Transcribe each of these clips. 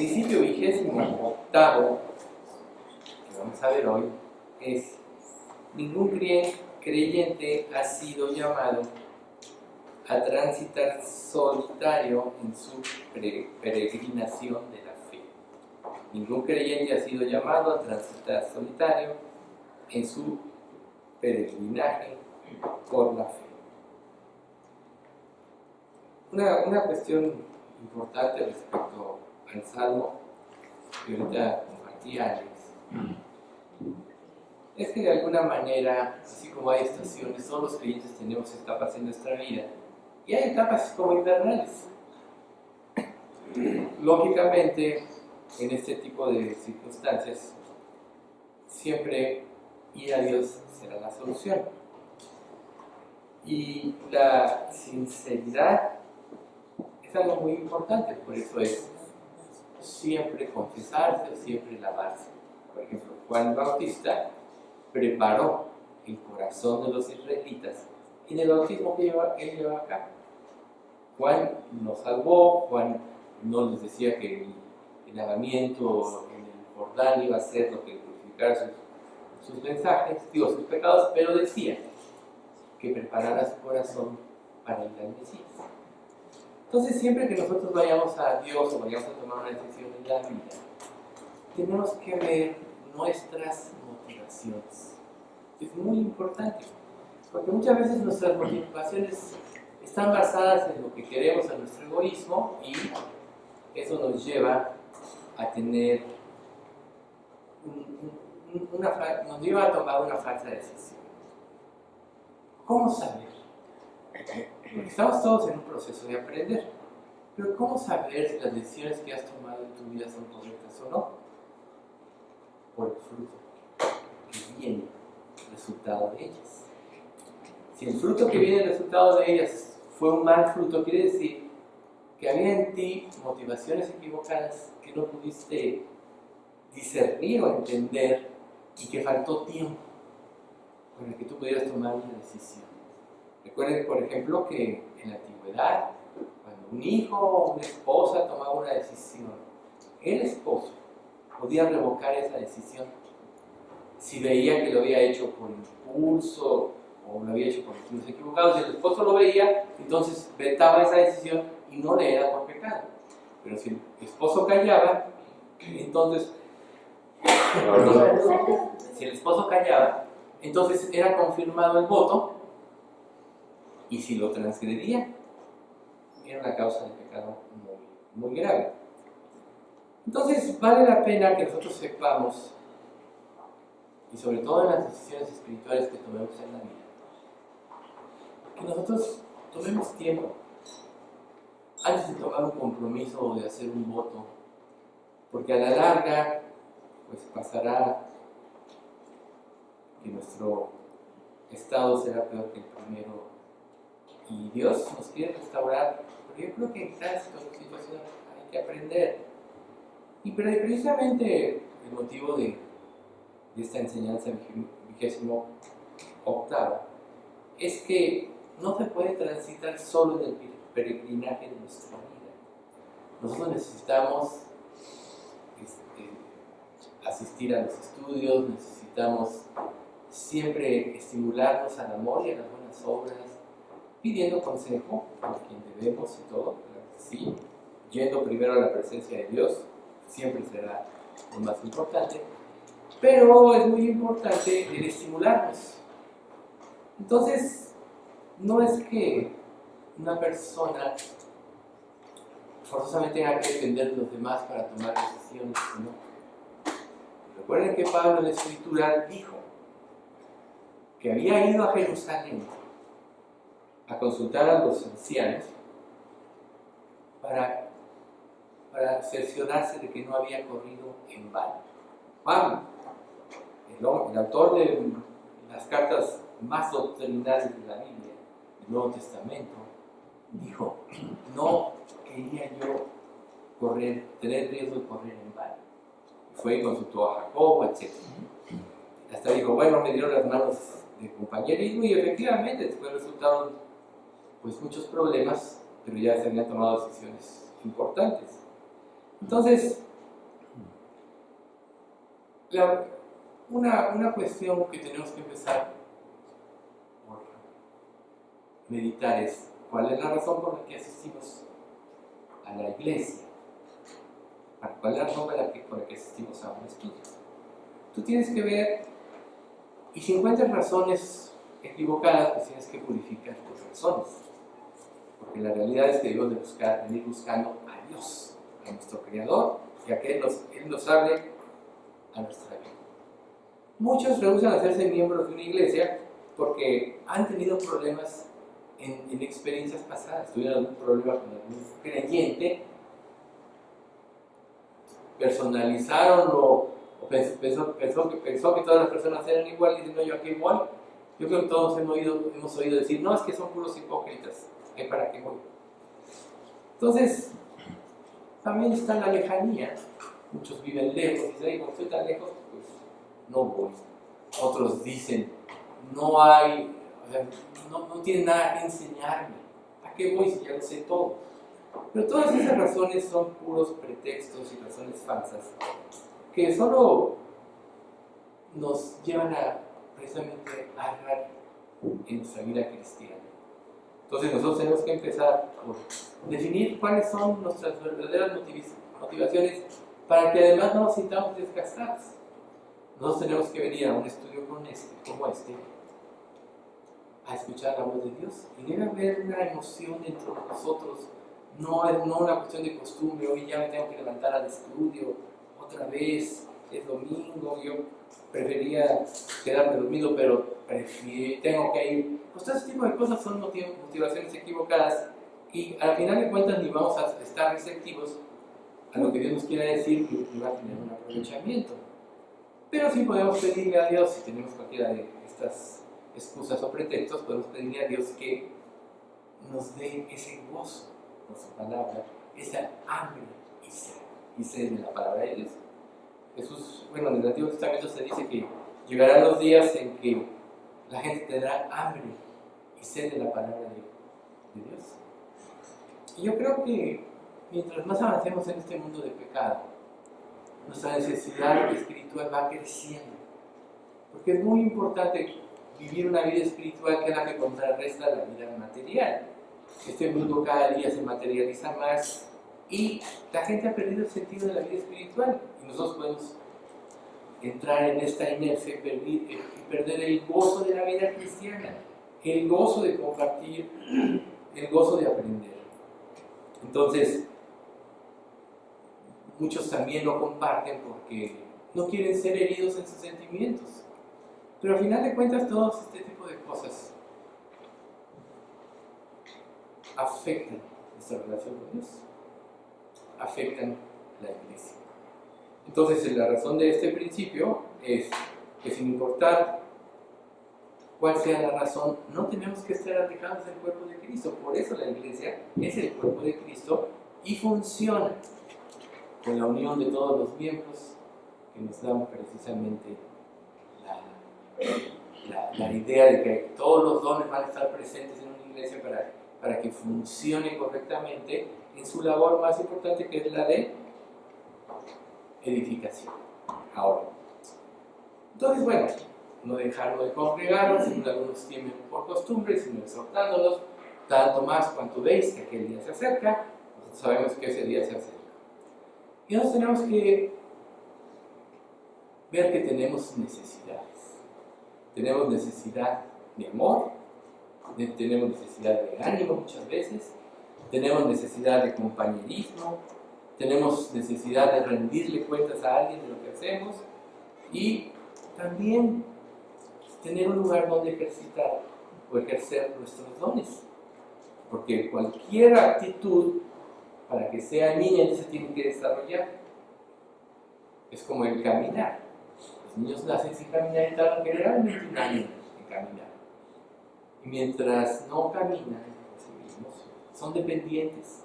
principio 28º que vamos a ver hoy es: ningún creyente ha sido llamado a transitar solitario en su peregrinación de la fe. Ningún creyente ha sido llamado a transitar solitario en su peregrinaje por la fe. Una cuestión importante respecto al Salmo que ahorita compartía Alex es que de alguna manera, así como hay estaciones, todos los creyentes tenemos etapas en nuestra vida y hay etapas como invernales. Lógicamente, en este tipo de circunstancias, siempre ir a Dios será la solución. Y la sinceridad es algo muy importante, por eso es siempre confesarse o siempre lavarse. Por ejemplo, Juan Bautista preparó el corazón de los israelitas en el bautismo que él llevaba a cabo. Juan nos salvó, Juan no les decía que el lavamiento en el Jordán iba a ser lo que purificara sus mensajes, sus pecados, pero decía que preparara su corazón para ir al Mesías. Entonces, siempre que nosotros vayamos a Dios o vayamos a tomar una decisión en la vida, tenemos que ver nuestras motivaciones. Es muy importante, porque muchas veces nuestras motivaciones están basadas en lo que queremos, en nuestro egoísmo, y eso nos lleva a tener nos lleva a tomar una falsa decisión. ¿Cómo saber? Porque estamos todos en un proceso de aprender, pero ¿cómo saber si las decisiones que has tomado en tu vida son correctas o no? Por el fruto que viene resultado de ellas. Si el fruto que viene resultado de ellas fue un mal fruto, quiere decir que había en ti motivaciones equivocadas que no pudiste discernir o entender y que faltó tiempo para que tú pudieras tomar una decisión. Recuerden, por ejemplo, que en la antigüedad, cuando un hijo o una esposa tomaba una decisión, el esposo podía revocar esa decisión si veía que lo había hecho por impulso o lo había hecho por motivos equivocados. Si el esposo lo veía, entonces vetaba esa decisión y no le era por pecado. Pero si el esposo callaba, entonces era confirmado el voto, y si lo transgredía, era una causa de pecado muy, muy grave. Entonces, vale la pena que nosotros sepamos, y sobre todo en las decisiones espirituales que tomemos en la vida, que nosotros tomemos tiempo antes de tomar un compromiso o de hacer un voto, porque a la larga pues pasará que nuestro estado será peor que el primero y Dios nos quiere restaurar, pero yo creo que en cada situación hay que aprender. Y precisamente el motivo de esta enseñanza 28ª es que no se puede transitar solo en el peregrinaje de nuestra vida. Nosotros necesitamos asistir a los estudios, necesitamos siempre estimularnos al amor y a las buenas obras, pidiendo consejo a quien debemos y todo, sí, yendo primero a la presencia de Dios, siempre será lo más importante, pero es muy importante el estimularnos. Entonces, no es que una persona forzosamente tenga que depender de los demás para tomar decisiones, ¿no? Recuerden que Pablo en la Escritura dijo que había ido a Jerusalén a consultar a los ancianos para cerciorarse de que no había corrido en vano. Pablo, el autor de las cartas más doctrinales de la Biblia, el Nuevo Testamento, dijo: no quería yo tener riesgo de correr en vano. Fue y consultó a Jacobo, etc. Hasta dijo: bueno, me dieron las manos de compañerismo, y efectivamente después resultaron pues muchos problemas, pero ya se habían tomado decisiones importantes. Entonces, una cuestión que tenemos que empezar por meditar es cuál es la razón por la que asistimos a la iglesia, cuál es la razón por la que asistimos a un estudio. Tú tienes que ver, y si encuentras razones equivocadas, pues tienes que purificar tus razones, porque la realidad es que debemos de venir buscando a Dios, a nuestro Creador, y a que Él nos hable a nuestra vida. Muchos rehusan hacerse miembros de una iglesia porque han tenido problemas en experiencias pasadas. Tuvieron algún problema con algún creyente, personalizaron o pensó que todas las personas eran iguales y dicen, no, yo aquí voy. Yo creo que todos hemos oído decir, no, es que son puros hipócritas, ¿hay para qué voy? Entonces, también está la lejanía. Muchos viven lejos y dicen, como estoy tan lejos, pues no voy. Otros dicen, no hay, o sea, no tiene nada que enseñarme. ¿A qué voy si ya lo sé todo? Pero todas esas razones son puros pretextos y razones falsas que solo nos llevan a precisamente a errar en nuestra vida cristiana. Entonces nosotros tenemos que empezar por definir cuáles son nuestras verdaderas motivaciones para que además no nos sintamos desgastados. Nosotros tenemos que venir a un estudio como este a escuchar la voz de Dios, y debe haber una emoción dentro de nosotros, no una cuestión de costumbre. Hoy ya me tengo que levantar al estudio otra vez, es domingo, yo prefería quedarme dormido, pero tengo que ir. Pues todo ese tipo de cosas son motivaciones equivocadas, y al final de cuentas ni vamos a estar receptivos a lo que Dios nos quiera decir, y va a tener un aprovechamiento. Pero sí podemos pedirle a Dios, si tenemos cualquiera de estas excusas o pretextos, podemos pedirle a Dios que nos dé ese gozo por su palabra, esa hambre y sed de la palabra de Dios. Jesús, bueno, en el Antiguo Testamento se dice que llegarán los días en que la gente tendrá hambre y sed de la palabra de Dios. Y yo creo que mientras más avancemos en este mundo de pecado, nuestra necesidad espiritual va creciendo, porque es muy importante vivir una vida espiritual que es la que contrarresta la vida material. Este mundo cada día se materializa más y la gente ha perdido el sentido de la vida espiritual, y nosotros podemos entrar en esta inercia y perder el gozo de la vida cristiana, el gozo de compartir, el gozo de aprender. Entonces, muchos también lo comparten porque no quieren ser heridos en sus sentimientos. Pero al final de cuentas, todo este tipo de cosas afectan nuestra relación con Dios, afectan la iglesia. Entonces, la razón de este principio es que, sin importar cuál sea la razón, no tenemos que estar alejados del cuerpo de Cristo. Por eso la iglesia es el cuerpo de Cristo y funciona con la unión de todos los miembros que nos dan precisamente la idea de que todos los dones van a estar presentes en una iglesia para que funcione correctamente en su labor más importante, que es la de edificación. Ahora, entonces, bueno, no dejarlo de congregarnos, sino algunos tienen por costumbre, sino exhortándolos, tanto más cuanto veis que aquel día se acerca. Nosotros sabemos que ese día se acerca. Y nosotros tenemos que ver que tenemos necesidades. Tenemos necesidad de amor, tenemos necesidad de ánimo muchas veces, tenemos necesidad de compañerismo, tenemos necesidad de rendirle cuentas a alguien de lo que hacemos, y también tener un lugar donde ejercitar o ejercer nuestros dones, porque cualquier actitud, para que sea niña, se tiene que desarrollar. Es como el caminar. Los niños nacen sin caminar y tardan generalmente un año en caminar, y mientras no caminan por sí mismos, son dependientes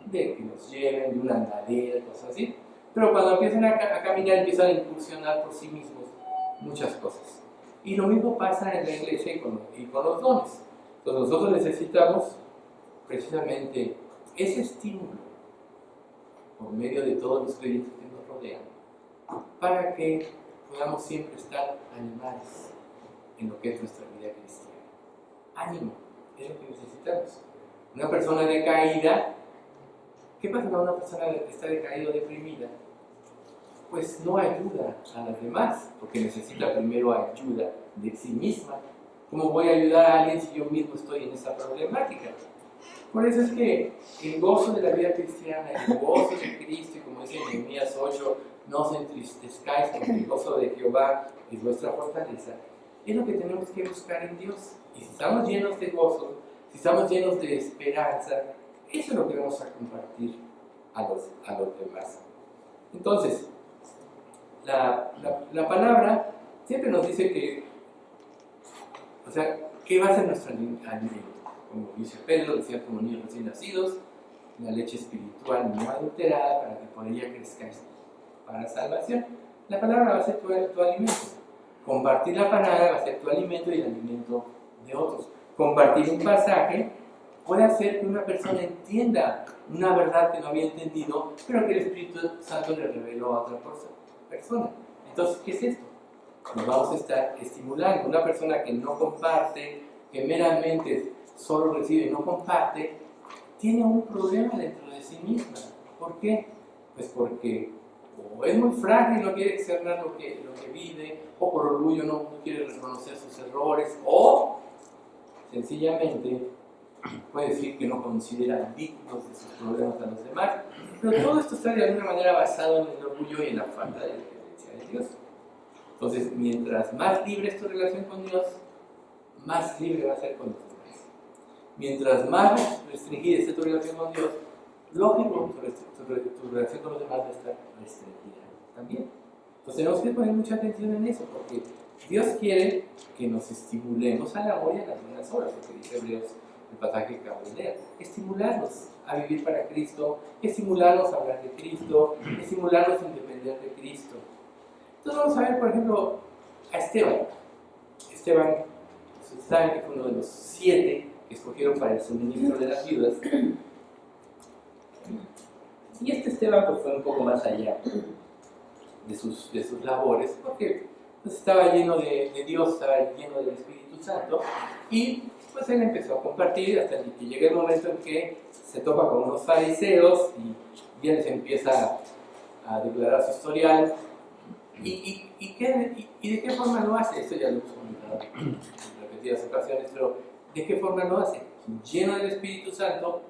de que los lleven, de una andadera, cosas así. Pero cuando empiezan a caminar, empiezan a incursionar por sí mismos muchas cosas. Y lo mismo pasa en la iglesia y con los dones. Entonces nosotros necesitamos precisamente ese estímulo por medio de todos los creyentes que nos rodean, para que podamos siempre estar animados en lo que es nuestra vida cristiana. Ánimo, es lo que necesitamos. Una persona decaída, ¿qué pasa cuando una persona está decaída o deprimida? Pues no ayuda a las demás, porque necesita primero ayuda de sí misma. ¿Cómo voy a ayudar a alguien si yo mismo estoy en esa problemática? Por eso es que el gozo de la vida cristiana, el gozo de Cristo, y como dice en Nehemías 8, no os entristezcáis, porque el gozo de Jehová es vuestra fortaleza, es lo que tenemos que buscar en Dios. Y si estamos llenos de gozo, si estamos llenos de esperanza, eso es lo que vamos a compartir a los demás. Entonces, la palabra siempre nos dice que, o sea, ¿qué va a ser nuestro alimento? Como dice Pedro, decía, como niños recién nacidos, la leche espiritual no adulterada para que por ella crezcáis para salvación. La palabra va a ser tu alimento. Compartir la palabra va a ser tu alimento y el alimento de otros. Compartir un pasaje puede hacer que una persona entienda una verdad que no había entendido, pero que el Espíritu Santo le reveló a otra persona. Entonces, ¿qué es esto? Nos vamos a estar estimulando. Una persona que no comparte, que meramente solo recibe y no comparte, tiene un problema dentro de sí misma. ¿Por qué? Pues porque o es muy frágil, no quiere externar lo que vive, o por orgullo no quiere reconocer sus errores, o sencillamente puede decir que no considera dignos de sus problemas a los demás. Pero todo esto está de alguna manera basado en el orgullo y en la falta de dependencia de Dios. Entonces, mientras más libre es tu relación con Dios, más libre va a ser con los demás. Mientras más restringida esté tu relación con Dios, lógico, tu relación con los demás va a estar restringida también. Entonces tenemos que poner mucha atención en eso, porque Dios quiere que nos estimulemos al amor y a las buenas obras, lo que dice Hebreos, el pasaje que acabo de leer. Estimularnos a vivir para Cristo, estimularnos a hablar de Cristo, estimularnos a depender de Cristo. Entonces vamos a ver, por ejemplo, a Esteban. Esteban, ustedes saben que fue uno de los 7 que escogieron para el suministro de las viudas. Y este Esteban pues, fue un poco más allá de sus labores, porque pues, estaba lleno de Dios, estaba lleno del Espíritu Santo, y pues él empezó a compartir hasta que llega el momento en que se topa con unos fariseos y él les empieza a declarar su historial. ¿Y de qué forma lo hace? Esto ya lo hemos comentado en repetidas ocasiones, pero ¿de qué forma lo hace? Lleno del Espíritu Santo,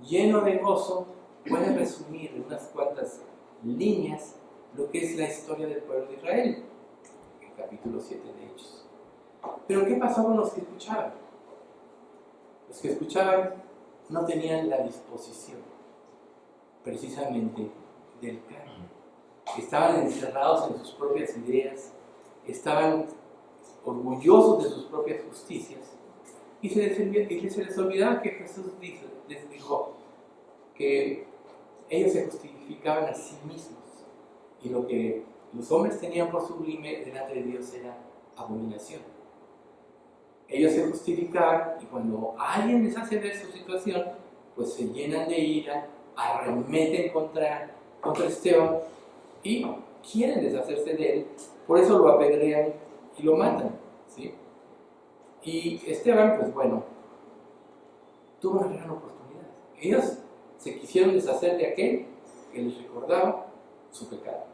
lleno de gozo, puede resumir en unas cuantas líneas lo que es la historia del pueblo de Israel, el capítulo 7 de Hechos. Pero ¿qué pasó con los que escuchaban? Los que escuchaban no tenían la disposición precisamente del cambio. Estaban encerrados en sus propias ideas, estaban orgullosos de sus propias justicias, y se les olvidaba que Jesús les dijo que ellos se justificaban a sí mismos, y lo que los hombres tenían por sublime delante de Dios era abominación. Ellos se justificaban, y cuando alguien les hace ver su situación, pues se llenan de ira, arremeten contra Esteban, y quieren deshacerse de él, por eso lo apedrean y lo matan, ¿sí? Y Esteban, pues bueno, tuvo una gran oportunidad. Ellos se quisieron deshacer de aquel que les recordaba su pecado.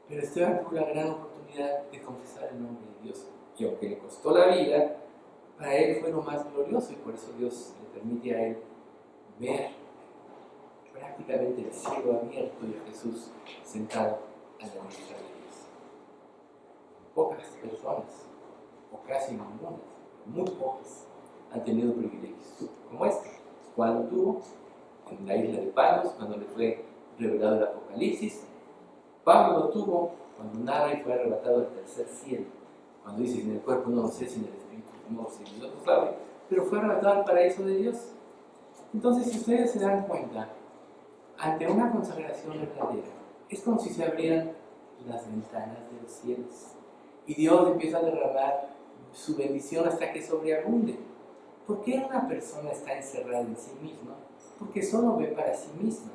Pero Esteban tuvo la gran oportunidad de confesar el nombre de Dios. Y aunque le costó la vida, para él fue lo más glorioso, y por eso Dios le permite a él ver prácticamente el cielo abierto y a Jesús sentado a la diestra de Dios. Pocas personas, o casi ninguna, muy pocas, han tenido privilegios como este. Juan lo tuvo en la isla de Patmos, cuando le fue revelado el Apocalipsis. Pablo lo tuvo cuando narra y fue arrebatado al tercer cielo, cuando dice: en el cuerpo no lo sé, sin el espíritu no lo sé, Dios lo sabe, pero fue arrebatado al paraíso de Dios. Entonces, si ustedes se dan cuenta, ante una consagración verdadera, es como si se abrieran las ventanas de los cielos y Dios empieza a derramar su bendición hasta que sobreabunde. ¿Por qué una persona está encerrada en sí misma? Porque solo ve para sí misma.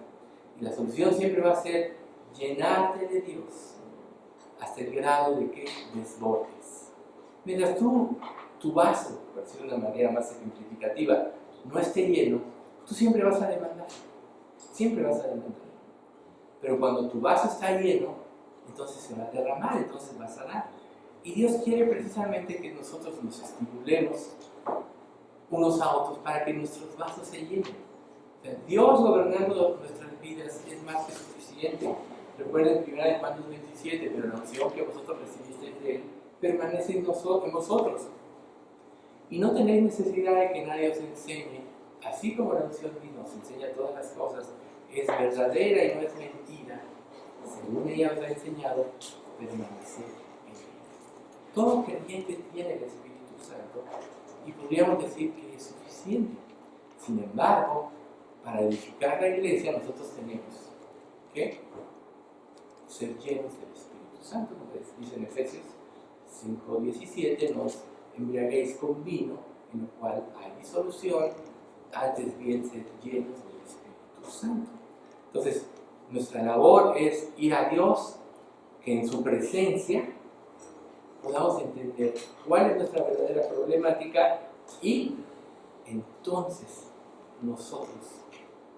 Y la solución siempre va a ser llenarte de Dios, hasta el grado de que desbordes. Mientras tu vaso, por decirlo de una manera más ejemplificativa, no esté lleno, tú siempre vas a demandar. Siempre vas a demandar. Pero cuando tu vaso está lleno, entonces se va a derramar, entonces vas a dar. Y Dios quiere precisamente que nosotros nos estimulemos unos a otros para que nuestros vasos se llenen. O sea, Dios gobernando nuestras vidas es más que suficiente. Recuerden 1 Juan 2:27, pero la unción que vosotros recibisteis de Él permanece en vosotros. Y no tenéis necesidad de que nadie os enseñe, así como la unción nos enseña todas las cosas, es verdadera y no es mentira. Según ella os ha enseñado, permanece en Él. Todo creyente tiene el Espíritu Santo y podríamos decir que es suficiente. Sin embargo, para edificar la iglesia nosotros tenemos que ser llenos del Espíritu Santo, como dice en Efesios 5:17, nos embriaguéis con vino, en lo cual hay disolución, antes bien ser llenos del Espíritu Santo. Entonces, nuestra labor es ir a Dios, que en su presencia podamos entender cuál es nuestra verdadera problemática y entonces nosotros,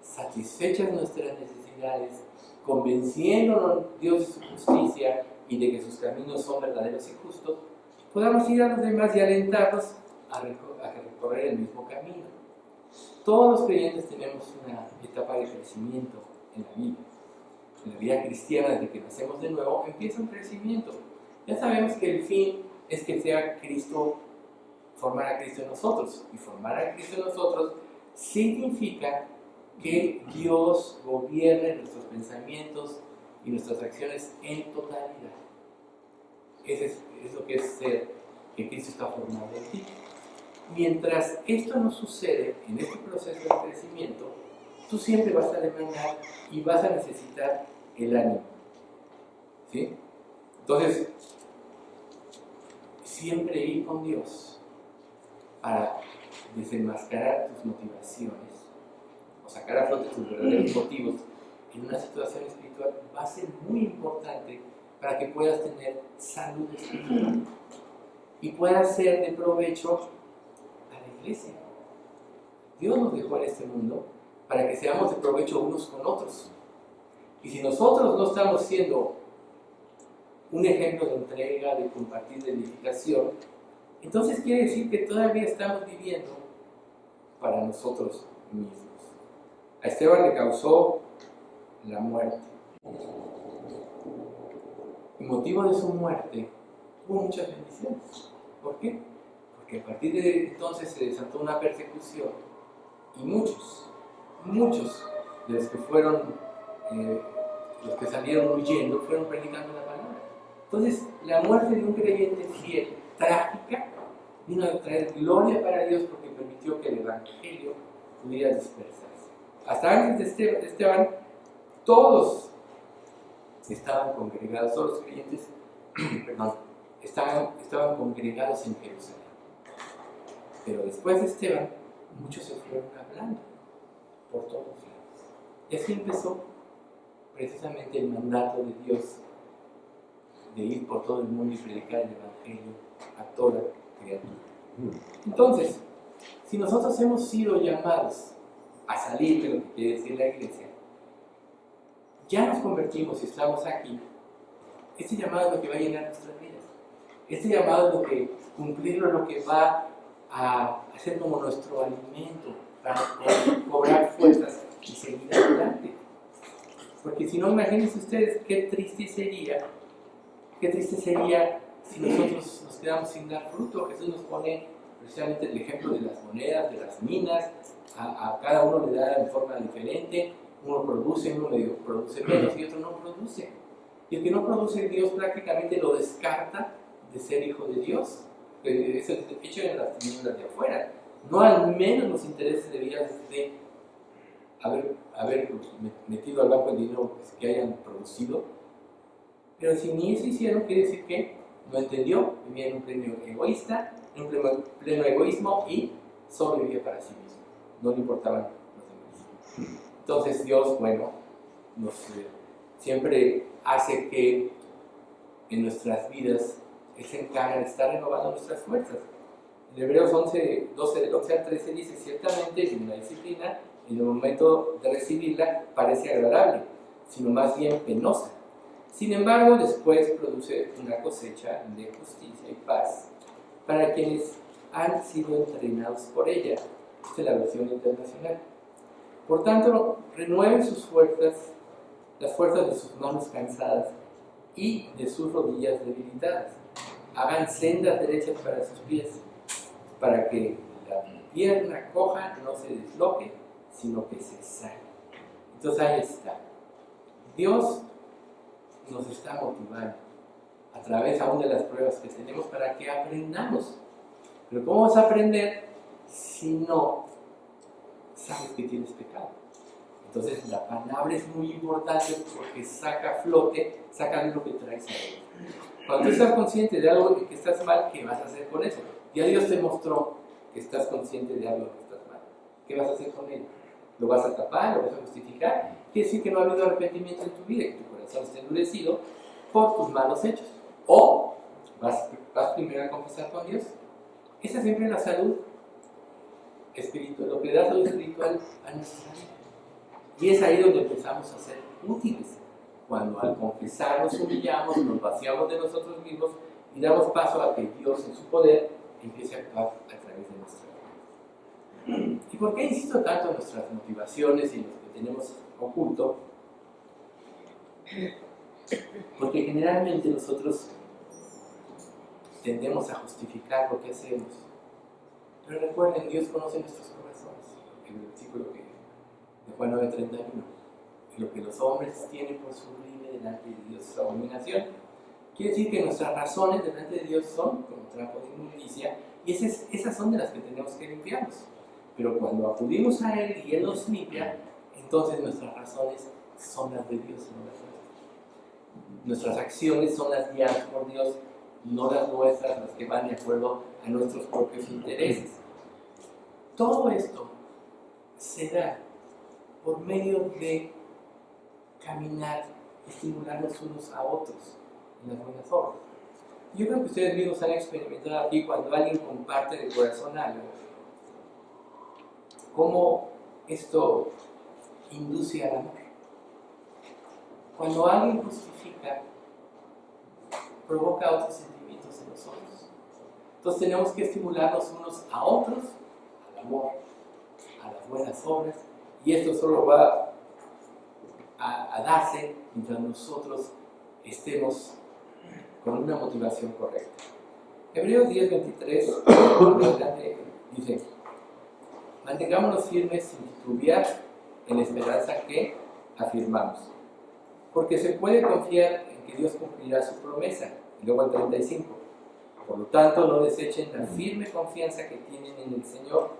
satisfechas nuestras necesidades, convenciéndonos Dios de su justicia y de que sus caminos son verdaderos y justos, podamos ir a los demás y alentarlos a recorrer el mismo camino. Todos los creyentes tenemos una etapa de crecimiento en la vida. En la vida cristiana, desde que nacemos de nuevo, empieza un crecimiento. Ya sabemos que el fin es que sea Cristo, formar a Cristo en nosotros. Y formar a Cristo en nosotros significa que Dios gobierne nuestros pensamientos y nuestras acciones en totalidad. Eso es lo que es ser que Cristo está formando en ti. Mientras esto no sucede en este proceso de crecimiento, tú siempre vas a demandar y vas a necesitar el ánimo. ¿Sí? Entonces, siempre ir con Dios para desenmascarar tus motivaciones o sacar a flote tus verdaderos motivos en una situación espiritual va a ser muy importante para que puedas tener salud espiritual y puedas ser de provecho a la iglesia. Dios nos dejó en este mundo para que seamos de provecho unos con otros. Y si nosotros no estamos siendo un ejemplo de entrega, de compartir, de edificación, entonces quiere decir que todavía estamos viviendo para nosotros mismos. A Esteban le causó la muerte. El motivo de su muerte hubo muchas bendiciones. ¿Por qué? Porque a partir de entonces se desató una persecución y muchos de los que fueron, los que salieron huyendo, fueron predicando la palabra. Entonces, la muerte de un creyente fiel, trágica, vino a traer gloria para Dios porque permitió que el evangelio pudiera dispersarse. Hasta antes de Esteban, todos estaban congregados, todos los creyentes, estaban congregados en Jerusalén. Pero después de Esteban, muchos se fueron hablando por todos lados. Y así empezó precisamente el mandato de Dios de ir por todo el mundo y predicar el evangelio a toda criatura. Entonces, si nosotros hemos sido llamados a salir de lo que quiere decir la iglesia, ya nos convertimos y estamos aquí, este llamado es lo que va a llenar nuestras vidas. Este llamado es lo que, cumplirlo es lo que va a hacer como nuestro alimento para cobrar fuerzas y seguir adelante. Porque si no, imagínense ustedes qué triste sería si nosotros nos quedamos sin dar fruto. Jesús nos pone precisamente el ejemplo de las monedas, de las minas. A cada uno le da de forma diferente. Uno produce, uno medio produce menos y otro no produce. Y el que no produce, Dios prácticamente lo descarta de ser hijo de Dios. Eso es hecho en las tinieblas de afuera. No al menos los intereses debían de haber metido al banco el dinero que hayan producido. Pero si ni eso hicieron, quiere decir que no entendió, vivía en un pleno egoísta, en un pleno egoísmo y solo vivía para sí mismo. No le importaban los demás. Entonces Dios, bueno, siempre hace que en nuestras vidas, Él se encarga de estar renovando nuestras fuerzas. En Hebreos 11, 12, del 11 al 13 dice: ciertamente ninguna disciplina en el momento de recibirla parece agradable, sino más bien penosa. Sin embargo, después produce una cosecha de justicia y paz para quienes han sido entrenados por ella. Esta es la versión internacional. Por tanto, renueven sus fuerzas, las fuerzas de sus manos cansadas y de sus rodillas debilitadas. Hagan sendas derechas para sus pies, para que la pierna coja no se desloque, sino que se sane. Entonces ahí está. Dios nos está motivando a través aún de las pruebas que tenemos para que aprendamos. Pero ¿cómo vas a aprender si no sabes que tienes pecado? Entonces la palabra es muy importante porque saca a flote, saca lo que traes ahí. Cuando tú estás consciente de algo que estás mal, ¿qué vas a hacer con eso? Ya Dios te mostró que estás consciente de algo que estás mal. ¿Qué vas a hacer con él? ¿Lo vas a tapar? ¿Lo vas a justificar? Quiere decir que no ha habido arrepentimiento en tu vida, que tu corazón está endurecido por tus malos hechos. O vas primero a confesar con Dios. Esa es siempre la salud espiritual, lo que da salud espiritual a nuestra vida. Y es ahí donde empezamos a ser útiles. Cuando al confesar nos humillamos, nos vaciamos de nosotros mismos y damos paso a que Dios en su poder empiece a actuar a través de nuestra vida. ¿Y por qué insisto tanto en nuestras motivaciones y en lo que tenemos oculto? Porque generalmente nosotros tendemos a justificar lo que hacemos. Pero recuerden, Dios conoce nuestros corazones. El versículo de Juan 9:31. Lo que los hombres tienen por sublime delante de Dios es abominación. Quiere decir que nuestras razones delante de Dios son como trapo de inmundicia, y esas son de las que tenemos que limpiarnos. Pero cuando acudimos a Él y Él nos limpia, entonces nuestras razones son las de Dios, no las nuestras. Nuestras acciones son las guiadas por Dios, no las nuestras, las que van de acuerdo a nuestros propios intereses. Todo esto se da por medio de caminar, estimularnos unos a otros en las buenas obras. Yo creo que ustedes mismos han experimentado aquí cuando alguien comparte de corazón algo, cómo esto induce al amor. Cuando alguien justifica, provoca otros sentimientos en nosotros. Entonces tenemos que estimularnos unos a otros, al amor, a las buenas obras, y esto solo va a darse mientras nosotros estemos con una motivación correcta. Hebreos 10:23 dice: mantengámonos firmes sin titubear en la esperanza que afirmamos, porque se puede confiar en que Dios cumplirá su promesa. Y luego el 35: por lo tanto, no desechen la firme confianza que tienen en el Señor.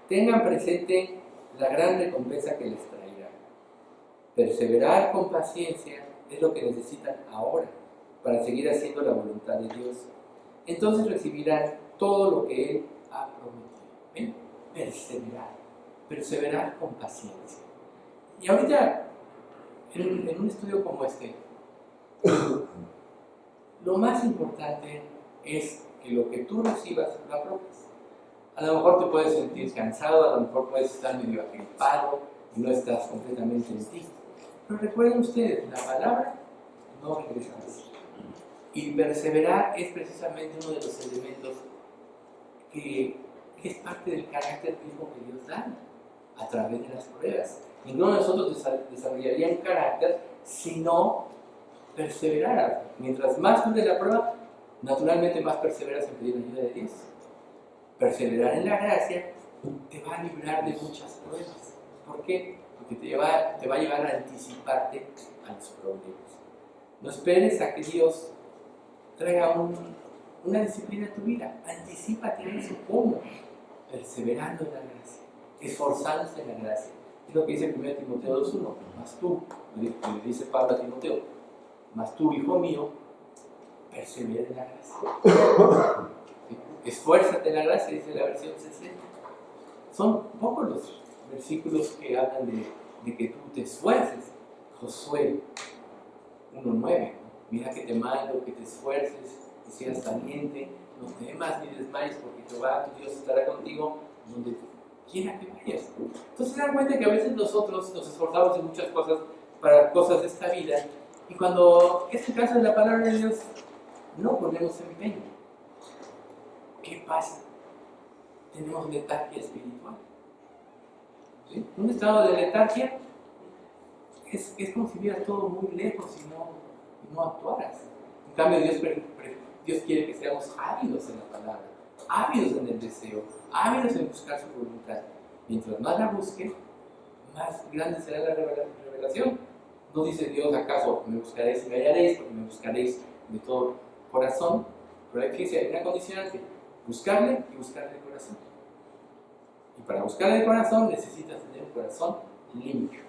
Tengan presente la gran recompensa que les traerá. Perseverar con paciencia es lo que necesitan ahora para seguir haciendo la voluntad de Dios. Entonces recibirán todo lo que Él ha prometido. ¿Ven? Perseverar con paciencia. Y ahorita, en un estudio como este, lo más importante es que lo que tú recibas lo apropies. A lo mejor te puedes sentir cansado, a lo mejor puedes estar medio agripado y no estás completamente en ti. Pero recuerden ustedes, la palabra no regresa más. Y perseverar es precisamente uno de los elementos que es parte del carácter mismo que Dios da a través de las pruebas. Ninguno de nosotros desarrollaría un carácter si no perseverara. Mientras más dure la prueba, naturalmente más perseveras en pedir ayuda de Dios. Perseverar en la gracia te va a librar de muchas pruebas. ¿Por qué? Porque te va a llevar a anticiparte a los problemas. No esperes a que Dios traiga una disciplina a tu vida. Anticípate en eso. ¿Cómo? Perseverando en la gracia, esforzándose en la gracia. Es lo que dice 1 Timoteo 2:1. Mas tú, le dice Pablo a Timoteo, mas tú, hijo mío, persevera en la gracia. Esfuérzate en la gracia, dice la versión 60. Son pocos los versículos que hablan de que tú te esfuerces. Josué 1:9, mira que te mando, que te esfuerces, que seas valiente, no temas ni desmayes, porque Jehová tu Dios estará contigo donde quiera que vayas. Entonces se dan cuenta que a veces nosotros nos esforzamos en muchas cosas para cosas de esta vida, y cuando es el caso de la palabra de Dios, no ponemos empeño. ¿Qué pasa? Tenemos letargia espiritual. ¿Sí? Un estado de letargia es como si vieras todo muy lejos y no actuaras. En cambio, Dios quiere que seamos ávidos en la palabra, ávidos en el deseo, ávidos en buscar su voluntad. Mientras más la busquen, más grande será la revelación. No dice Dios, ¿acaso me buscaréis y me hallaréis? Porque me buscaréis de todo corazón. Pero hay una condicionante: buscarle y buscarle de corazón. Y para buscarle de corazón necesitas tener un corazón limpio.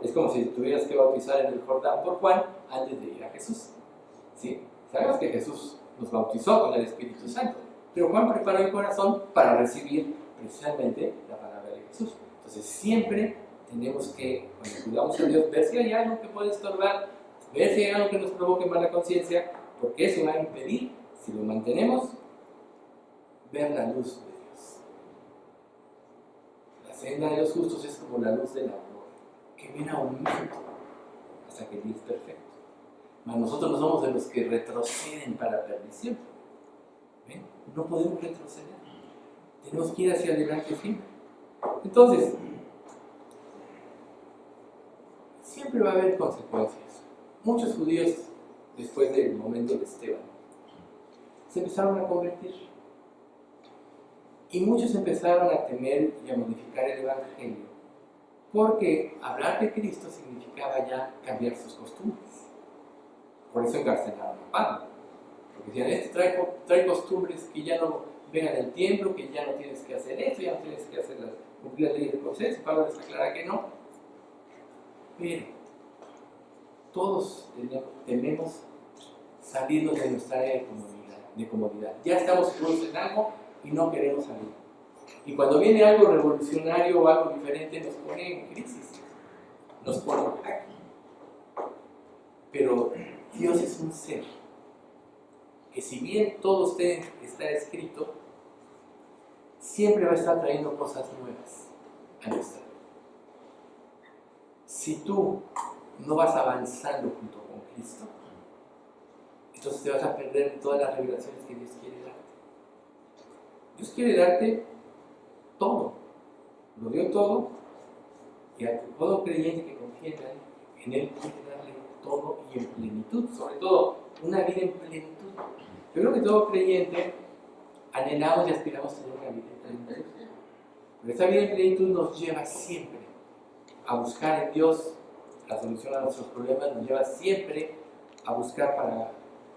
Es como si tuvieras que bautizar en el Jordán por Juan antes de ir a Jesús. ¿Sí? Sabes que Jesús nos bautizó con el Espíritu Santo, pero Juan preparó el corazón para recibir precisamente la palabra de Jesús. Entonces siempre tenemos que, cuando cuidamos a Dios, ver si hay algo que puede estorbar, ver si hay algo que nos provoque mala conciencia, porque eso va a impedir, si lo mantenemos, ver la luz de Dios. La senda de los justos es como la luz del aurora, que viene a aumento hasta que el día es perfecto. Mas nosotros no somos de los que retroceden para perdición. ¿Ven? No podemos retroceder. Tenemos que ir hacia adelante siempre. Entonces, siempre va a haber consecuencias. Muchos judíos, después del momento de Esteban, se empezaron a convertir. Y muchos empezaron a temer y a modificar el Evangelio, porque hablar de Cristo significaba ya cambiar sus costumbres. Por eso encarcelaron a Pablo. Porque decían, este trae costumbres que ya no vengan del templo, que ya no tienes que hacer esto, ya no tienes que cumplir las leyes del proceso. Pablo les aclara que no. Pero todos tememos salirnos de nuestra área de comodidad. Ya estamos seguros en algo y no queremos salir. Y cuando viene algo revolucionario o algo diferente, nos pone en crisis, nos pone en jaque. Pero Dios es un ser que, si bien todo está escrito, siempre va a estar trayendo cosas nuevas a nuestra vida. Si tú no vas avanzando junto con Cristo, entonces te vas a perder de todas las revelaciones que Dios quiere darte. Dios quiere darte todo, lo dio todo, y a todo creyente que confía en Él quiere darle todo y en plenitud, sobre todo una vida en plenitud. Yo creo que todo creyente anhelamos y aspiramos a tener una vida en plenitud. Pero esa vida en plenitud nos lleva siempre a buscar en Dios la solución a nuestros problemas, nos lleva siempre a buscar para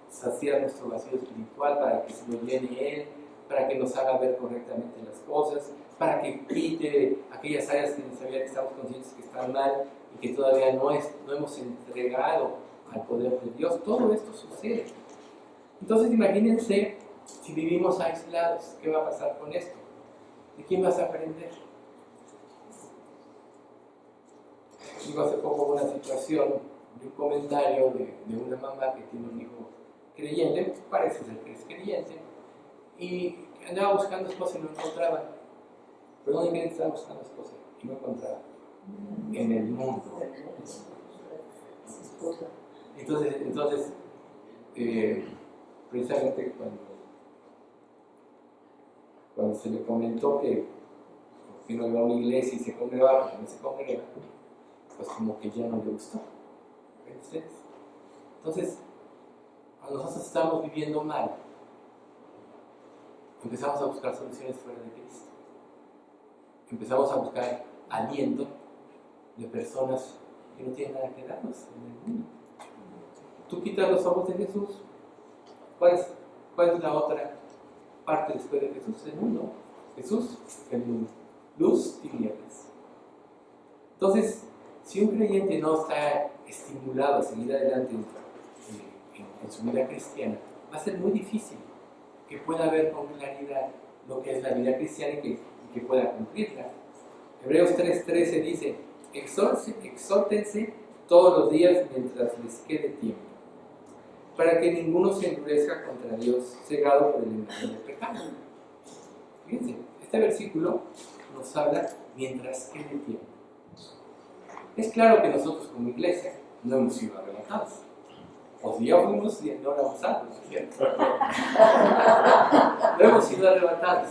saciar nuestro vacío espiritual, para que se nos llene Él, para que nos haga ver correctamente las cosas, para que quite aquellas áreas que todavía estamos conscientes que están mal y que todavía no hemos entregado al poder de Dios. Todo esto sucede. Entonces imagínense si vivimos aislados, ¿qué va a pasar con esto? ¿De quién vas a aprender? Digo, hace poco una situación de un comentario de una mamá que tiene un hijo creyente, parece ser que es creyente, y andaba buscando esposa y no encontraba. ¿Pero dónde creen que estaba buscando esposa? Y no encontraba. En el mundo. Entonces precisamente cuando se le comentó que no iba a una iglesia y se congregaba, no se congrega, pues como que ya no le gustó. ¿Ven ustedes? Entonces, cuando nosotros estamos viviendo mal, empezamos a buscar soluciones fuera de Cristo. Empezamos a buscar aliento de personas que no tienen nada que darnos en el mundo. Tú quitas los ojos de Jesús, ¿cuál es la otra parte después de Jesús? El mundo. Jesús, el mundo. Luz, tinieblas. Entonces, si un creyente no está estimulado a seguir adelante en su vida cristiana, va a ser muy difícil que pueda ver con claridad lo que es la vida cristiana y que pueda cumplirla. Hebreos 3:13 dice: exhórtense todos los días mientras les quede tiempo, para que ninguno se endurezca contra Dios, cegado por el engaño del pecado. Fíjense, este versículo nos habla mientras quede tiempo. Es claro que nosotros como iglesia no hemos sido arrebatados. O si ya fuimos, no éramos salvos, ¿cierto? No hemos sido arrebatados.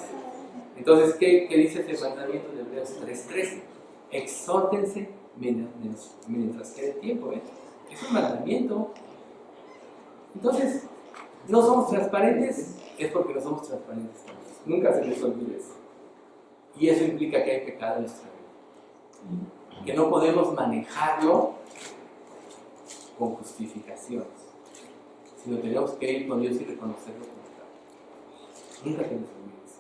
Entonces, ¿qué dice este mandamiento de Hebreos 3:13? Exhórtense mientras quede tiempo, ¿eh? Es un mandamiento. Entonces, no somos transparentes, es porque no somos transparentes. Nunca se les olvide eso. Y eso implica que hay pecado en nuestra vida. Que no podemos manejarlo con justificaciones, sino tenemos que ir con Dios y reconocerlo como tal. Nunca te les olvides.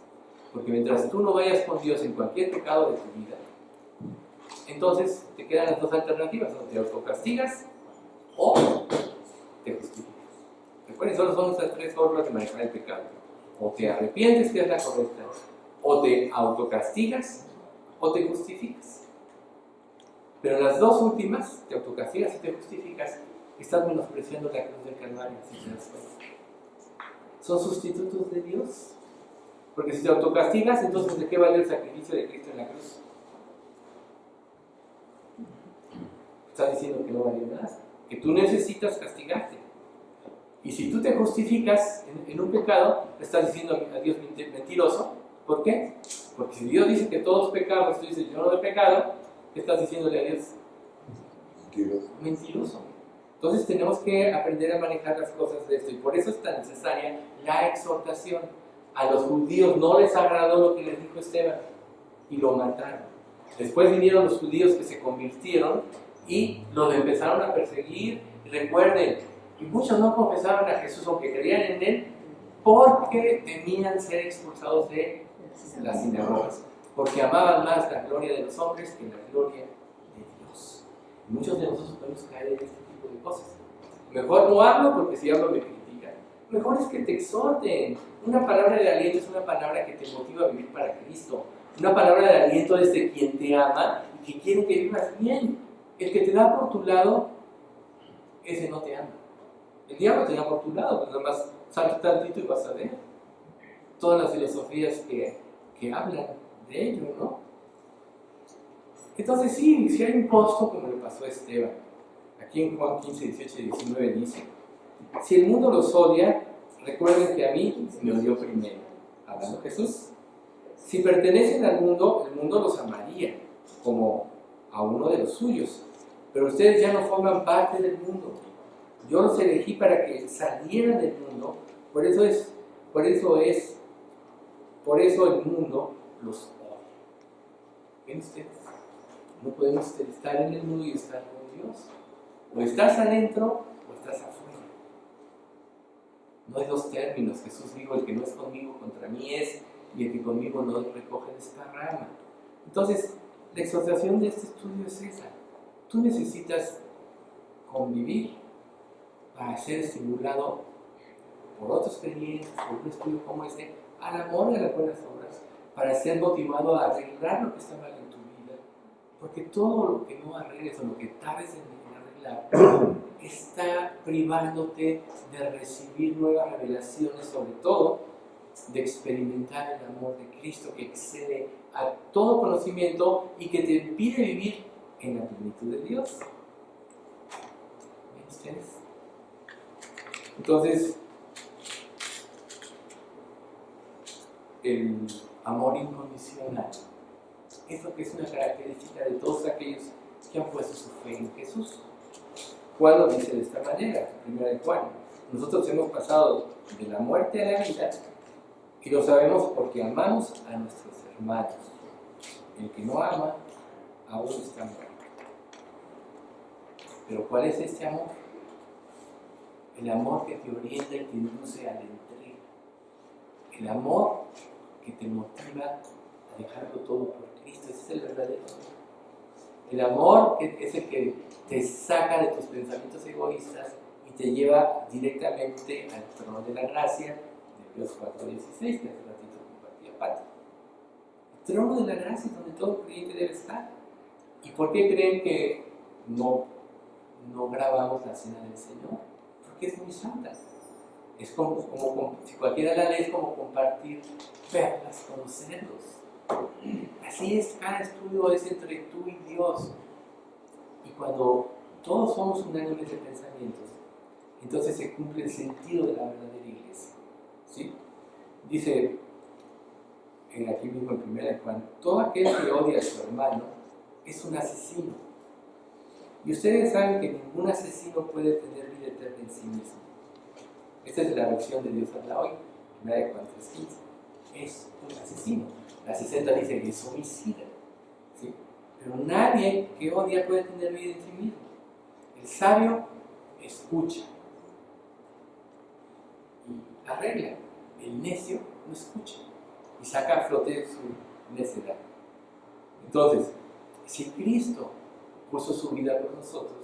Porque mientras tú no vayas con Dios en cualquier pecado de tu vida, entonces te quedan las dos alternativas: o te autocastigas o te justificas. Recuerden, solo son estas tres formas de manejar el pecado: o te arrepientes, que es la correcta, o te autocastigas o te justificas. Pero las dos últimas, te autocastigas y te justificas, estás menospreciando la cruz del Calvario, si te das cuenta. Son sustitutos de Dios. Porque si te autocastigas, entonces ¿de qué vale el sacrificio de Cristo en la cruz? Estás diciendo que no valió nada, que tú necesitas castigarte. Y si tú te justificas en un pecado, le estás diciendo a Dios mentiroso. ¿Por qué? Porque si Dios dice que todos pecamos, tú dices yo no he pecado, ¿qué estás diciéndole a Dios? Mentiroso. Entonces tenemos que aprender a manejar las cosas de esto, y por eso es tan necesaria la exhortación. A los judíos no les agradó lo que les dijo Esteban y lo mataron. Después vinieron los judíos que se convirtieron y los empezaron a perseguir. Recuerden, y muchos no confesaron a Jesús aunque creían en él, porque temían ser expulsados de las sinagogas, porque amaban más la gloria de los hombres que la gloria de Dios. Y muchos de nosotros podemos caer en este tipo de cosas. Mejor no hablo porque si hablo me critican. Mejor es que te exhorten. Una palabra de aliento es una palabra que te motiva a vivir para Cristo. Una palabra de aliento es de quien te ama y que quiere que vivas bien. El que te da por tu lado, ese no te ama. El diablo te da por tu lado, pues nada más salta tantito y vas a ver todas las filosofías que hablan de ello, ¿no? Entonces sí, si hay un costo, como le pasó a Esteban. Aquí en Juan 15, 18 y 19 dice: si el mundo los odia, recuerden que a mí me odió primero. Hablando Jesús. Si pertenecen al mundo, el mundo los amaría como a uno de los suyos. Pero ustedes ya no forman parte del mundo. Yo los elegí para que salieran del mundo. Por eso el mundo los odia. ¿Ven ustedes? No podemos estar en el mundo y estar con Dios. O estás adentro o estás afuera. No hay dos términos. Jesús dijo: el que no es conmigo contra mí es, y el que conmigo no recoge esta rama. Entonces, la exhortación de este estudio es esa. Tú necesitas convivir para ser estimulado por otros creyentes, por un estudio como este, al amor y a las buenas obras, para ser motivado a arreglar lo que está mal en tu vida. Porque todo lo que no arregles o lo que tardes en arreglar está privándote de recibir nuevas revelaciones, sobre todo de experimentar el amor de Cristo que excede a todo conocimiento y que te impide vivir en la plenitud de Dios. ¿Ven ustedes? Entonces, el amor incondicional es lo que es una característica de todos aquellos que han puesto su fe en Jesús. Juan lo dice de esta manera, primera de Juan: nosotros hemos pasado de la muerte a la vida y lo sabemos porque amamos a nuestros hermanos. El que no ama aún está muerto. Pero ¿cuál es este amor? El amor que te orienta y te induce a la entrega. El amor que te motiva a dejarlo todo por Cristo. Ese es el verdadero amor. El amor es el que te saca de tus pensamientos egoístas y te lleva directamente al trono de la gracia de Dios 4:16, que hace ratito compartía Pati. El trono de la gracia es donde todo creyente debe estar. ¿Y por qué creen que no grabamos la cena del Señor? porque es muy santa. Es como si cualquiera la lee, es como compartir perlas con los cerdos. Así es, cada estudio es entre tú y Dios. Y cuando todos somos unánimes de pensamientos, entonces se cumple el sentido de la verdadera iglesia. ¿Sí? Dice aquí mismo en 1 Juan, todo aquel que odia a su hermano es un asesino. Y ustedes saben que ningún asesino puede tener vida eterna en sí mismo. Esta es la versión de Dios habla hoy, 1 Juan 3:15. Es un asesino. La 60 dice que es homicida. ¿Sí? Pero nadie que odia puede tener vida en sí mismo. El sabio escucha y arregla. El necio no escucha y saca a flote su necedad. Entonces, si Cristo puso su vida por nosotros,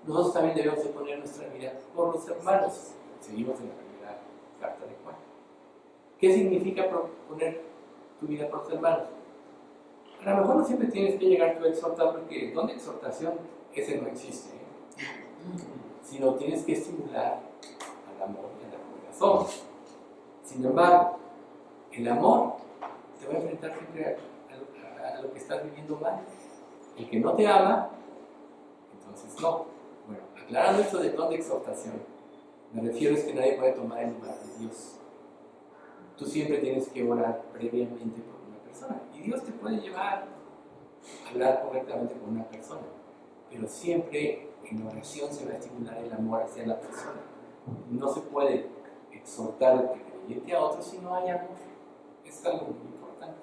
nosotros también debemos de poner nuestra vida por los hermanos. Seguimos en la primera carta de Juan. ¿Qué significa poner tu vida por los hermanos? A lo mejor no siempre tienes que llegar tú a exhortar, porque donde exhortación ese no existe, sino tienes que estimular al amor y a la corazón. Sin embargo, el amor te va a enfrentar siempre a lo que estás viviendo mal. El que no te ama, entonces no. Bueno, aclarando esto de don de exhortación, me refiero es que nadie puede tomar el lugar de Dios. Tú siempre tienes que orar previamente por una persona. Y Dios te puede llevar a hablar correctamente con una persona. Pero siempre en oración se va a estimular el amor hacia la persona. No se puede exhortar el creyente a otro si no hay amor. Es algo muy importante.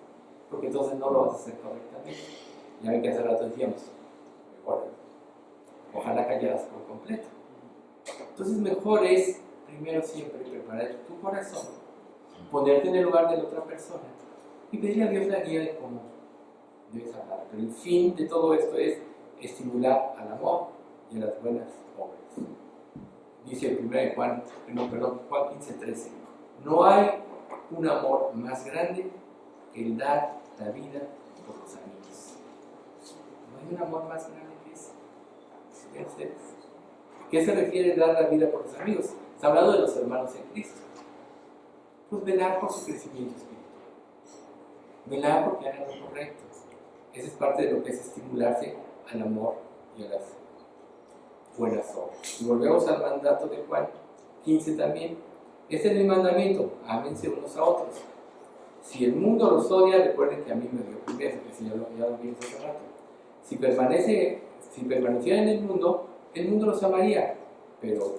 Porque entonces no lo vas a hacer correctamente. Ya ven que hace rato decíamos, mejor, ojalá callaras por completo. Entonces mejor es, primero siempre, preparar tu corazón, ponerte en el lugar de la otra persona y pedirle a Dios la guía de cómo debes hablar. Pero el fin de todo esto es estimular al amor y a las buenas obras. Dice Juan 15:13, no hay un amor más grande que el dar la vida por los amigos. No hay un amor más grande que ese. ¿Ven ustedes? ¿Qué se refiere dar la vida por los amigos? Está hablando de los hermanos en Cristo. Pues velar por su crecimiento espiritual. Velar porque hagan lo correcto. Esa es parte de lo que es estimularse al amor y a las buenas obras. Y volvemos al mandato de Juan 15 también. Este es el mandamiento, ámense unos a otros. Si el mundo los odia, recuerden que a mí me dio primero, que si ya lo vimos hace rato. Si permanecieran en el mundo los amaría, pero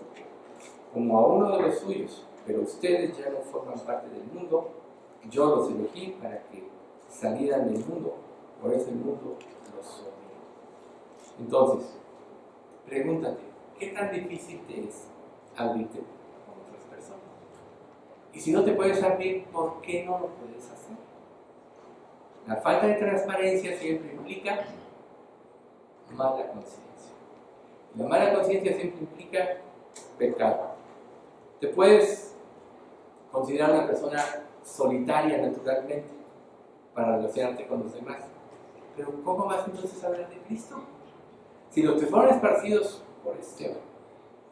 como a uno de los suyos, pero ustedes ya no forman parte del mundo, yo los elegí para que salieran del mundo, por eso el mundo los odia. Entonces, pregúntate, ¿qué tan difícil te es abrirte con otras personas? Y si no te puedes abrir, ¿por qué no lo puedes hacer? La falta de transparencia siempre implica mala conciencia. La mala conciencia siempre implica pecado. Te puedes considerar una persona solitaria naturalmente para relacionarte con los demás. Pero ¿cómo vas entonces a hablar de Cristo? Si los que fueron esparcidos por Esteban,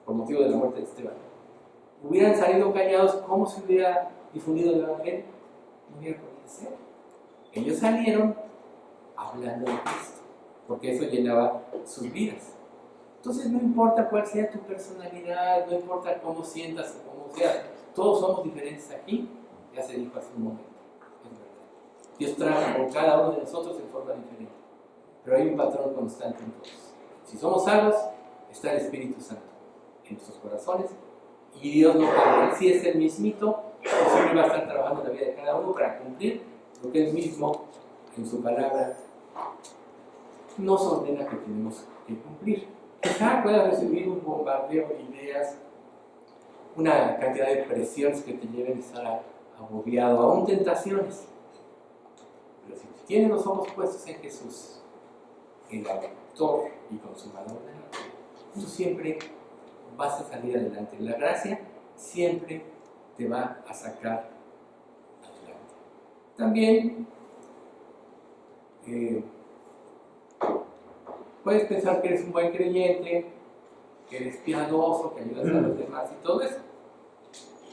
por motivo de la muerte de Esteban, hubieran salido callados, ¿cómo se hubiera difundido el Evangelio? No hubiera podido ser. Ellos salieron hablando de Cristo, porque eso llenaba sus vidas. Entonces no importa cuál sea tu personalidad, no importa cómo sientas o cómo seas, todos somos diferentes aquí, ya se dijo hace un momento, es verdad. Dios trabaja con cada uno de nosotros en forma diferente, pero hay un patrón constante en todos. Si somos salvos, está el Espíritu Santo en nuestros corazones y Dios no cambia. Él sí es el mismito, que siempre va a estar trabajando en la vida de cada uno para cumplir lo que Él mismo en su palabra nos ordena que tenemos que cumplir. Quizá puedas recibir un bombardeo de ideas, una cantidad de presiones que te lleven a estar agobiado, aún tentaciones. Pero si tienes los ojos puestos en Jesús, el autor y consumador de la fe, tú siempre vas a salir adelante. La gracia siempre te va a sacar adelante. También puedes pensar que eres un buen creyente, que eres piadoso, que ayudas a los demás y todo eso.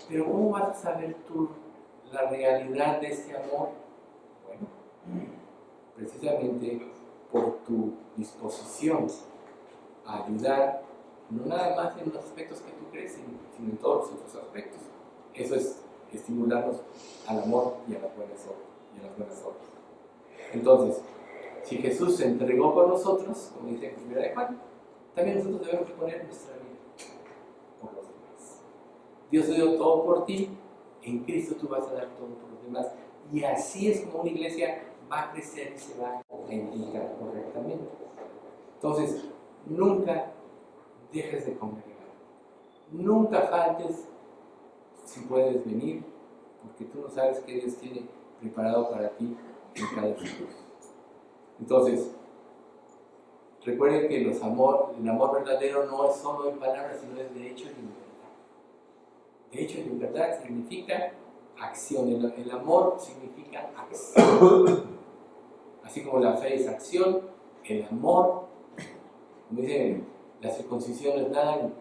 Pero ¿cómo vas a saber tú la realidad de este amor? Bueno, precisamente por tu disposición a ayudar, no nada más en los aspectos que tú crees, sino en todos los otros aspectos. Eso es estimularnos al amor y a las buenas obras. Entonces, si Jesús se entregó por nosotros, como dice en 1 de Juan, también nosotros debemos de poner nuestra vida por los demás. Dios dio todo por ti, en Cristo tú vas a dar todo por los demás. Y así es como una iglesia va a crecer y se va a indicar correctamente. Entonces, nunca dejes de congregar. Nunca faltes si puedes venir, porque tú no sabes qué Dios tiene preparado para ti en cada futuro. Entonces, recuerden que el amor verdadero no es solo en palabras, sino es de hecho y en verdad. De hecho y en verdad significa acción. El amor significa acción. Así como la fe es acción, el amor, como dicen, la circuncisión no es nada en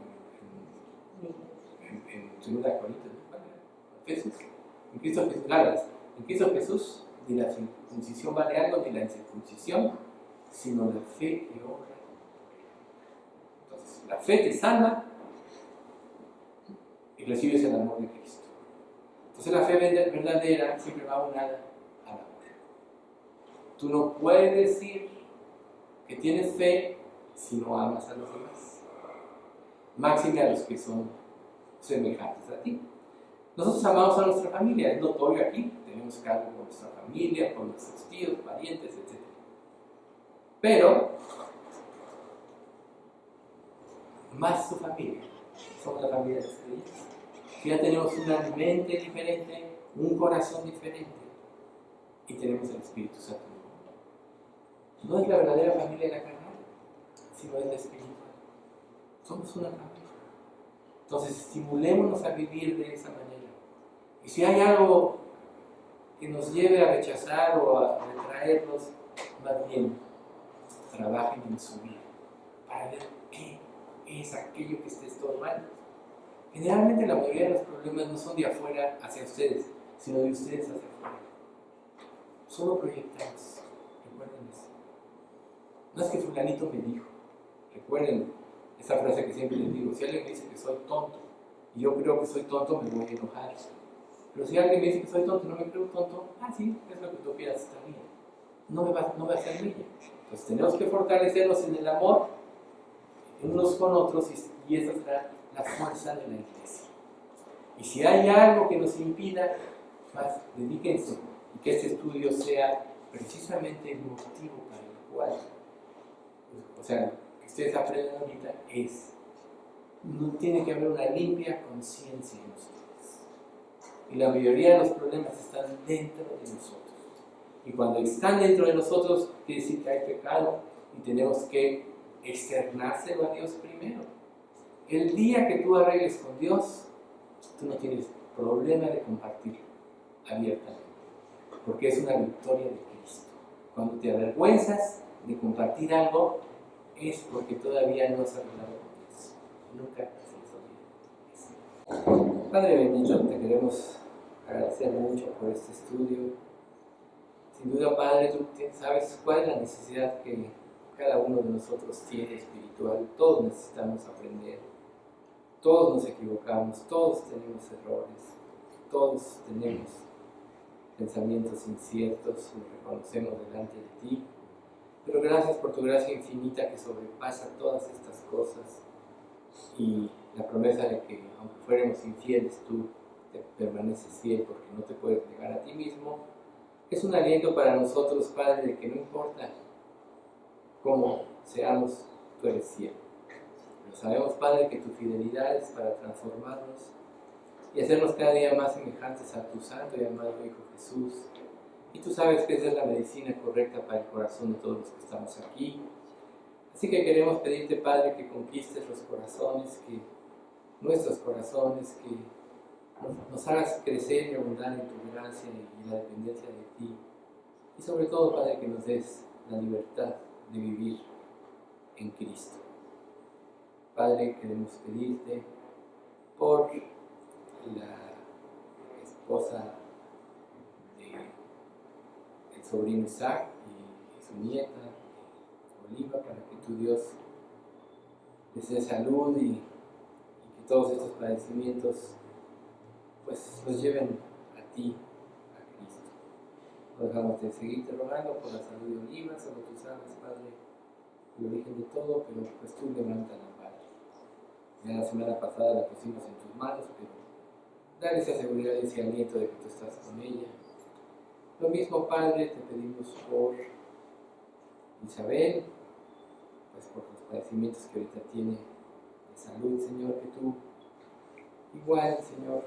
2 Corintios, en Cristo Jesús, Gálatas, en Cristo Jesús ni la circuncisión vale algo, ni la incircuncisión, sino la fe que obra. Entonces, la fe te salva y recibes el amor de Cristo. Entonces, la fe verdadera siempre va unada al amor. Tú no puedes decir que tienes fe si no amas a los demás, máxime a los que son semejantes a ti. Nosotros amamos a nuestra familia, es notorio aquí, tenemos cargo con nuestra familia, con nuestros tíos, parientes, etc. Pero, más su familia, somos la familia de los creyentes. Ya tenemos una mente diferente, un corazón diferente, y tenemos el Espíritu Santo. No es la verdadera familia de la carnal, sino es la espiritual. Somos una familia. Entonces, estimulémonos a vivir de esa manera. Y si hay algo que nos lleve a rechazar o a retraernos, más bien, trabajen en su vida para ver qué es aquello que esté estorbando. Generalmente la mayoría de los problemas no son de afuera hacia ustedes, sino de ustedes hacia afuera. Solo proyectamos. Recuerden eso. No es que fulanito me dijo. Recuerden esa frase que siempre les digo. Si alguien me dice que soy tonto y yo creo que soy tonto, me voy a enojar. Pero si alguien me dice que soy tonto y no me creo tonto, sí, es lo que tú quieras, está bien. No me va a hacer mella. Entonces tenemos que fortalecernos en el amor unos con otros y esa será la fuerza de la iglesia. Y si hay algo que nos impida, más dedíquense y que este estudio sea precisamente el motivo para el cual, o sea, que ustedes aprendan ahorita no tiene que haber una limpia conciencia en ustedes. Y la mayoría de los problemas están dentro de nosotros. Y cuando están dentro de nosotros, quiere decir que hay pecado y tenemos que externárselo a Dios primero. El día que tú arregles con Dios, tú no tienes problema de compartirlo abiertamente, porque es una victoria de Cristo. Cuando te avergüenzas de compartir algo, es porque todavía no has arreglado con Dios. Nunca se les olvide. Padre bendito, te queremos agradecer mucho por este estudio. Sin duda, Padre, tú sabes cuál es la necesidad que cada uno de nosotros tiene espiritual. Todos necesitamos aprender. Todos nos equivocamos, todos tenemos errores, todos tenemos pensamientos inciertos y reconocemos delante de ti. Pero gracias por tu gracia infinita que sobrepasa todas estas cosas y la promesa de que aunque fuéramos infieles, tú te permaneces fiel porque no te puedes negar a ti mismo. Es un aliento para nosotros, Padre, de que no importa cómo seamos, tú eres fiel. Pero sabemos, Padre, que tu fidelidad es para transformarnos y hacernos cada día más semejantes a tu santo y amado Hijo Jesús. Y tú sabes que esa es la medicina correcta para el corazón de todos los que estamos aquí. Así que queremos pedirte, Padre, que conquistes los corazones, nuestros corazones, que nos hagas crecer y abundar en tu gracia y la dependencia de ti. Y sobre todo, Padre, que nos des la libertad de vivir en Cristo. Padre, queremos pedirte por la esposa del sobrino Isaac y su nieta, Oliva, para que tu Dios les dé salud y que todos estos padecimientos pues los lleven a ti, a Cristo. No dejamos de seguirte rogando por la salud de Oliva, solo tú sabes, Padre, el origen de todo, pero pues tú levántala, Padre. Ya la semana pasada la pusimos en tus manos, pero dar esa seguridad y ese aliento de que tú estás con ella. Lo mismo, Padre, te pedimos por Isabel, pues por los padecimientos que ahorita tiene de salud, Señor, que tú igual, Señor,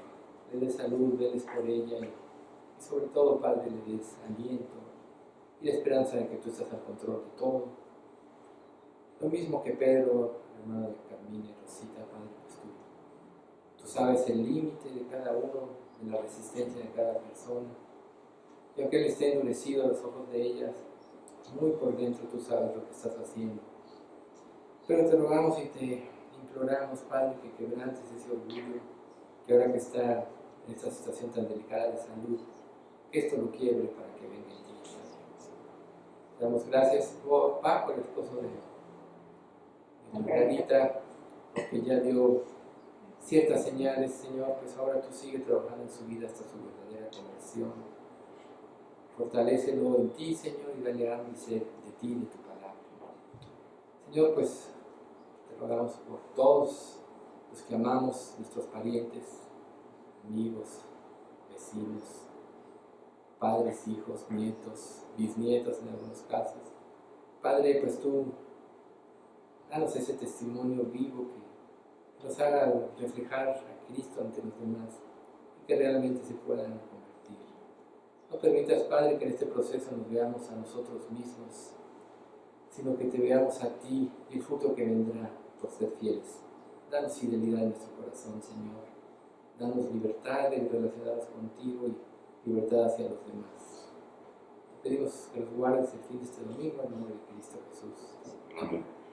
le des salud, veles por ella y sobre todo, Padre, le des aliento y la esperanza de que tú estás al control de todo. Lo mismo que Pedro, hermano de Carmina y Rosita, Padre, pues tú sabes el límite de cada uno, de la resistencia de cada persona. Y aunque Él esté endurecido a los ojos de ellas, muy por dentro tú sabes lo que estás haciendo. Pero te rogamos y te imploramos, Padre, que quebrantes ese orgullo, que ahora que está en esta situación tan delicada de salud, que esto lo quiebre para que venga en ti. Te damos gracias por Paco, el esposo de Margarita, porque ya dio ciertas señales, Señor, pues ahora tú sigues trabajando en su vida hasta su verdadera conversión. Fortalécelo en ti, Señor, y dale hambre y sed de ti y de tu palabra. Señor, pues te rogamos por todos los que amamos, nuestros parientes, amigos, vecinos, padres, hijos, nietos, bisnietos en algunos casos. Padre, pues tú danos ese testimonio vivo que nos haga reflejar a Cristo ante los demás y que realmente se puedan convertir. No permitas, Padre, que en este proceso nos veamos a nosotros mismos, sino que te veamos a ti y el fruto que vendrá por ser fieles. Danos fidelidad en nuestro corazón, Señor. Danos libertad en relacionarnos contigo y libertad hacia los demás. Te pedimos que nos guardes el fin de este domingo en nombre de Cristo Jesús. Amén.